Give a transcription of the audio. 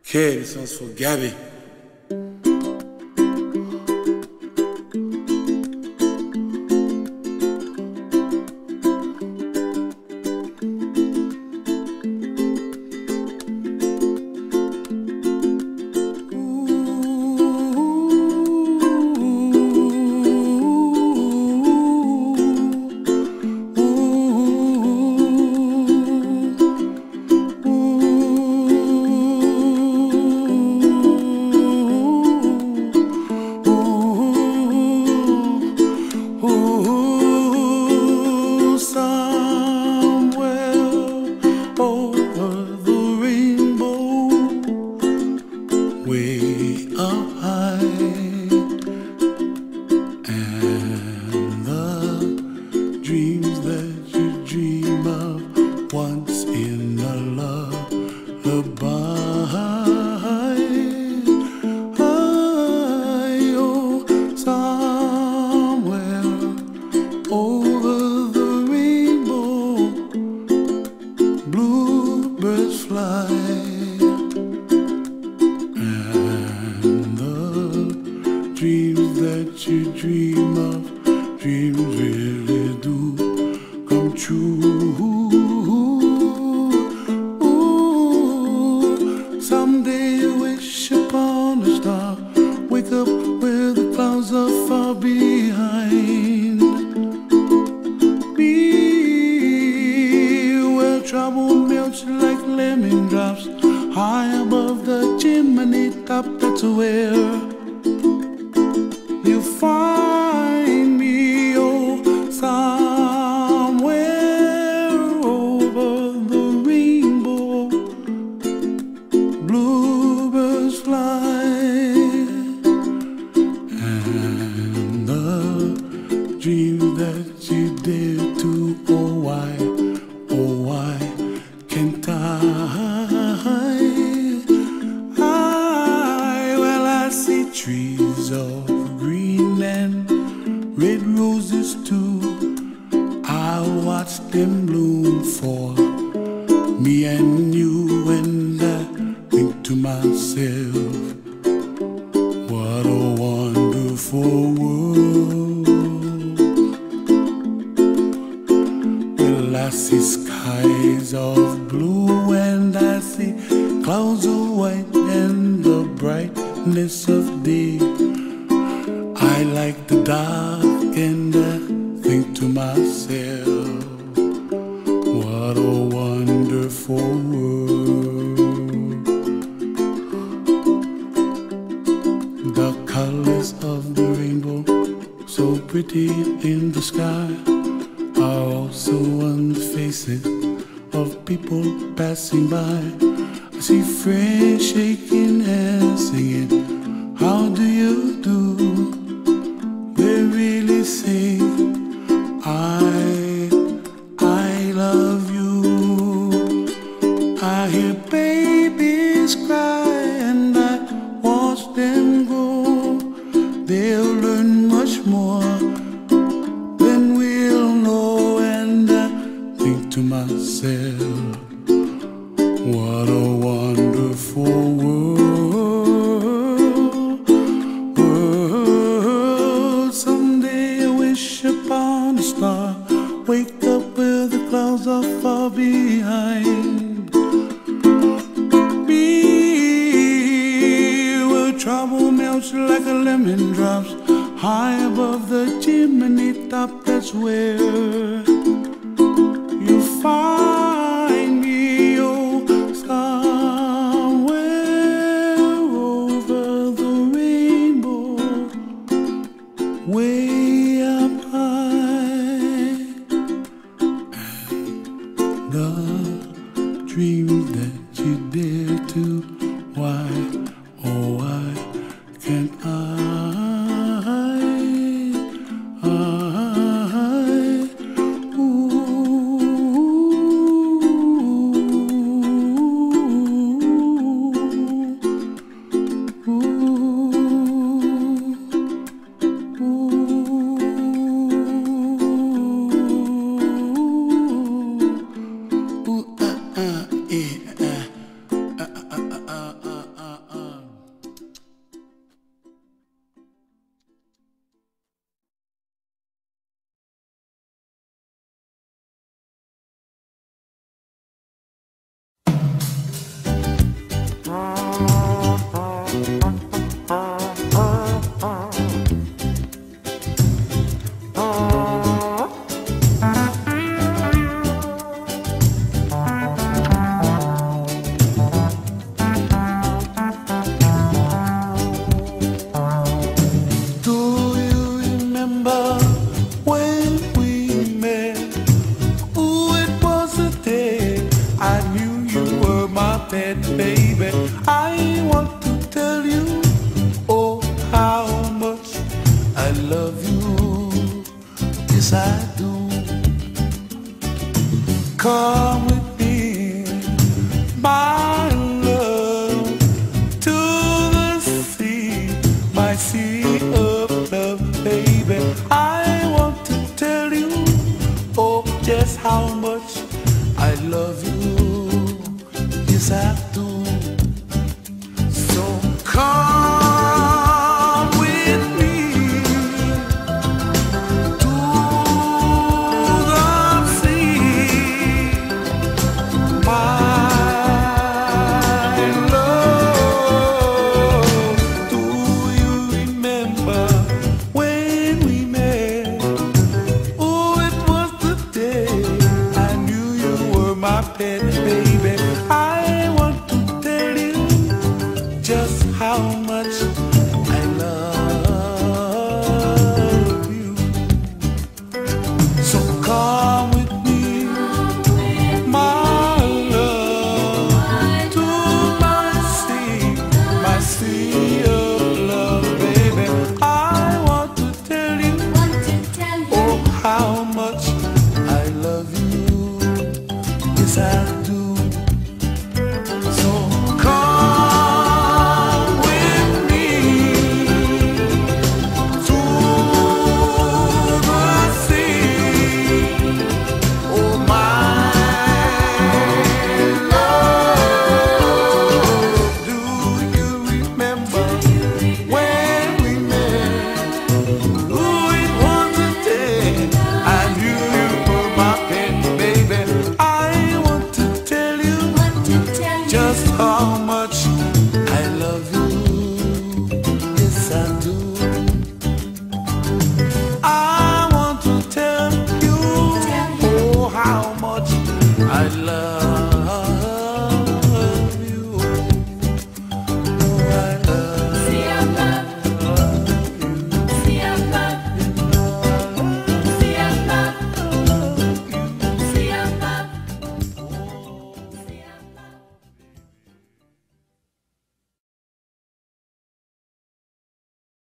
Okay, this one's for Gabby. Way up high, and the dreams that you dream of once in a lullaby. Oh, somewhere over the rainbow, bluebirds fly. Dreams that you dream of, dreams really do come true. Ooh, someday you wish upon a star, wake up where the clouds are far behind me, where trouble melts like lemon drops, high above the chimney top. That's where you find me, oh, somewhere over the rainbow, bluebirds fly, and the dreams that you dare to, oh, why can't well, I see trees of green and red roses too. I watch them bloom for me and you, and I think to myself, what a wonderful world. Well, I see skies of blue and I see clouds of white and the brightness of day. I like the dark and I think to myself, what a wonderful world. The colors of the rainbow, so pretty in the sky, are also on the faces of people passing by. I see friends shaking hands singing, how do you do? They really say, I love you. I hear babies cry and I watch them grow. They'll learn much more than we'll know, and I think to myself, what a wonderful world. Someday I wish upon a star, wake up where the clouds are far behind me, where trouble melts like a lemon drops, high above the chimney top. That's where you find me, oh, somewhere over the rainbow, way up high, and the dreams that you dare to, why, oh, why can't baby. I want to tell you, oh, how much I love you. Yes, I do. Come with me, my love, to the sea, my sea of love, baby. I want to tell you, oh, just how much I love you. Yes, I do. So come with me to the sea, my love. Do you remember when we met? Oh, it was the day I knew you were my pet, baby. I want to tell you just how much I love you. So come with me, my love, to my sea of love, baby. I want to tell you, oh, how much I love you. Yes, I do. So come with me to the sea, oh, my love. Do you remember when we met? Ooh, it was the day I knew you were my pet, baby. I want to tell you just how much